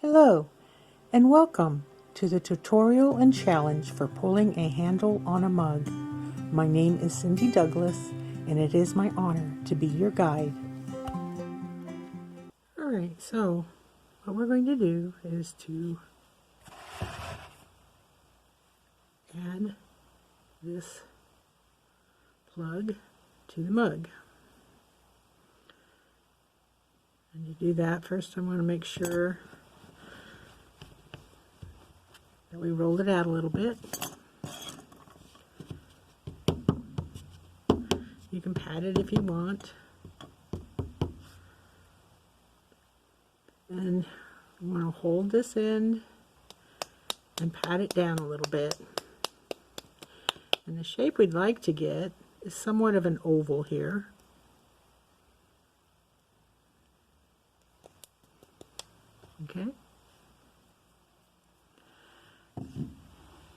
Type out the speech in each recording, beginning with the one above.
Hello, and welcome to the tutorial and challenge for pulling a handle on a mug. My name is Cindy Douglas, and it is my honor to be your guide. Alright, so what we're going to do is to add this plug to the mug. And to do that, first I'm going to make sure that we roll it out a little bit. You can pat it if you want. And you want to hold this end and pat it down a little bit. And the shape we'd like to get is somewhat of an oval here. Okay.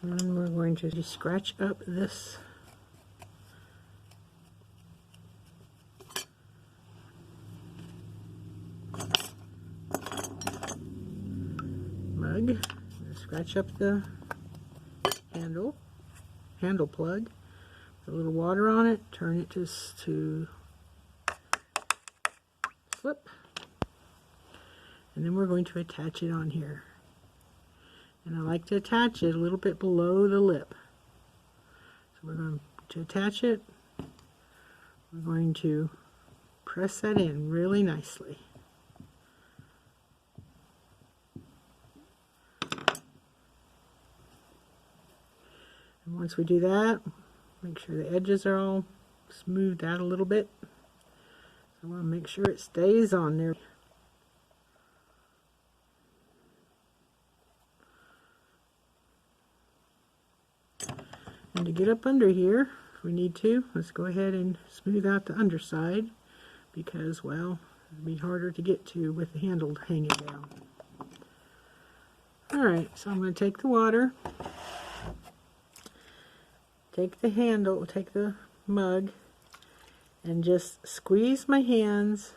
And we're going to just scratch up this mug. Scratch up the handle plug. Put a little water on it. Turn it to slip. And then we're going to attach it on here. And I like to attach it a little bit below the lip. So we're going to attach it. We're going to press that in really nicely. And once we do that, make sure the edges are all smoothed out a little bit. So I want to make sure it stays on there. And to get up under here, if we need to, let's go ahead and smooth out the underside because, well, it'd be harder to get to with the handle hanging down. Alright, so I'm going to take the water, take the handle, take the mug, and just squeeze my hands.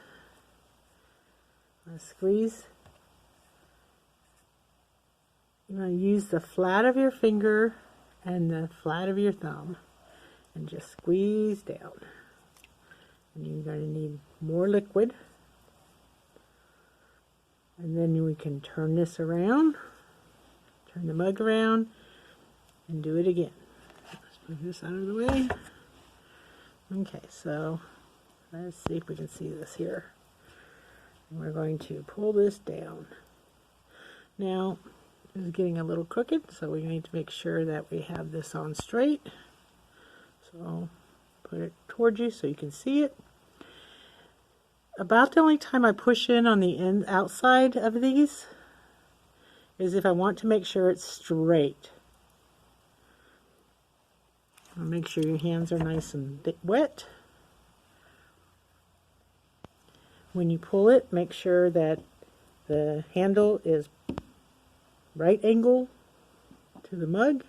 Squeeze. You're going to use the flat of your finger and the flat of your thumb and just squeeze down. And you're going to need more liquid. And then we can turn this around, turn the mug around, and do it again. Let's move this out of the way. Okay, so let's see if we can see this here. And we're going to pull this down. Now, it's getting a little crooked, so we need to make sure that we have this on straight. So put it towards you so you can see it. About the only time I push in on the outside of these is if I want to make sure it's straight. Make sure your hands are nice and wet. When you pull it, make sure that the handle is right angle to the mug.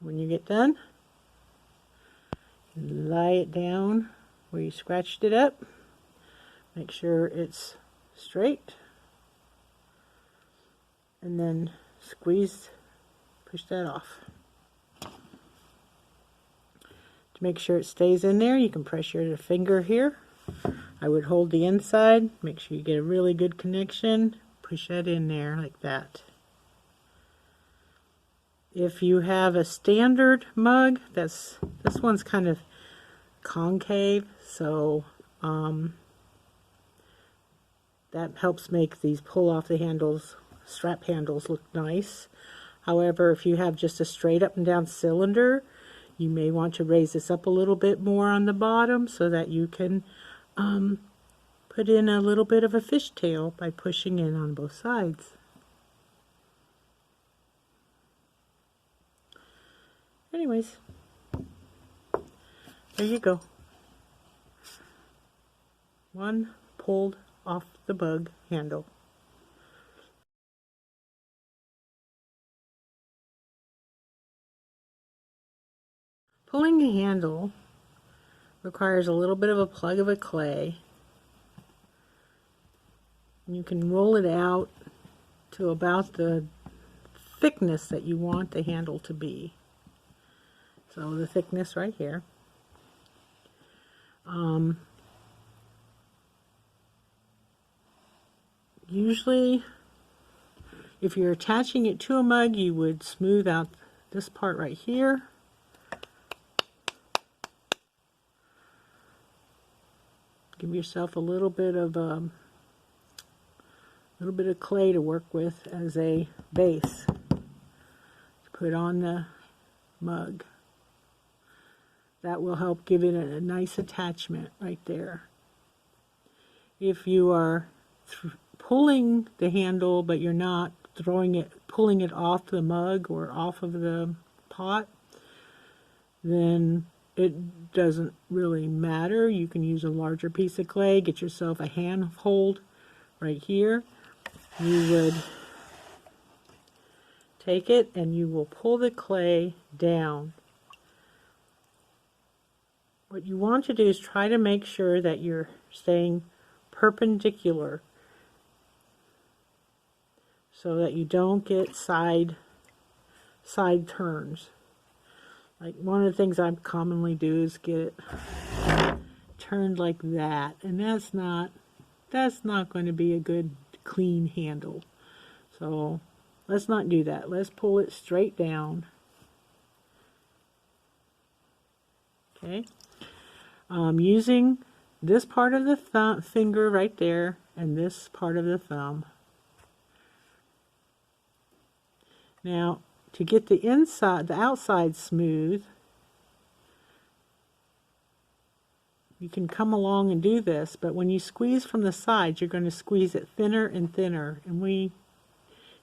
When you get done, lie it down where you scratched it up. Make sure it's straight. And then squeeze, push that off. To make sure it stays in there, you can press your finger here. I would hold the inside, make sure you get a really good connection, push that in there like that. If you have a standard mug, this one's kind of concave, so that helps make these pull off the handles, strap handles look nice. However, if you have just a straight up and down cylinder, you may want to raise this up a little bit more on the bottom so that you can put in a little bit of a fishtail by pushing in on both sides. Anyways, there you go. One pulled off the mug handle. Pulling a handle requires a little bit of a plug of a clay. You can roll it out to about the thickness that you want the handle to be. So the thickness right here. Usually, if you're attaching it to a mug, you would smooth out this part right here. Give yourself a little bit of clay to work with as a base to put on the mug. That will help give it a nice attachment right there. If you are pulling the handle but you're not pulling it off the mug or off of the pot, then it doesn't really matter. You can use a larger piece of clay, get yourself a handhold right here. You would take it and you will pull the clay down. What you want to do is try to make sure that you're staying perpendicular so that you don't get side turns. Like one of the things I commonly do is get it turned like that, and that's not going to be a good clean handle. So let's not do that. Let's pull it straight down. Okay. Using this part of the finger right there and this part of the thumb. Now, to get the outside smooth, you can come along and do this, but when you squeeze from the sides, you're going to squeeze it thinner and thinner. And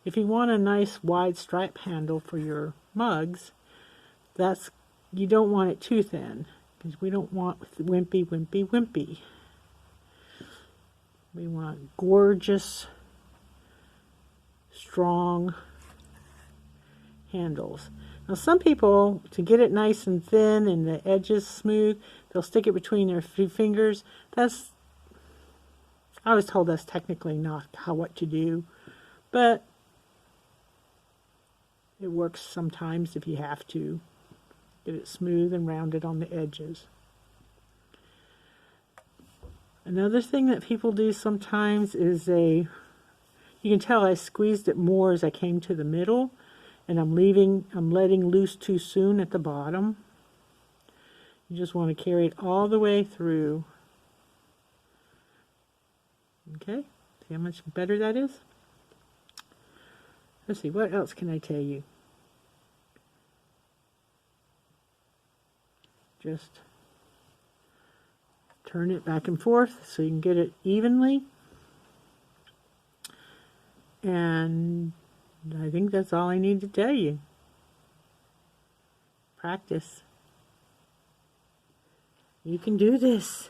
if you want a nice wide stripe handle for your mugs, you don't want it too thin, because we don't want wimpy, wimpy, wimpy. We want gorgeous, strong handles. Now some people, to get it nice and thin and the edges smooth, they'll stick it between their fingers. I was told that's technically not what to do, but it works sometimes if you have to. Get it smooth and rounded on the edges. Another thing that people do sometimes is you can tell I squeezed it more as I came to the middle, and I'm letting loose too soon at the bottom. You just want to carry it all the way through. Okay, see how much better that is? Let's see, what else can I tell you? Just turn it back and forth so you can get it evenly. And I think that's all I need to tell you. Practice. You can do this.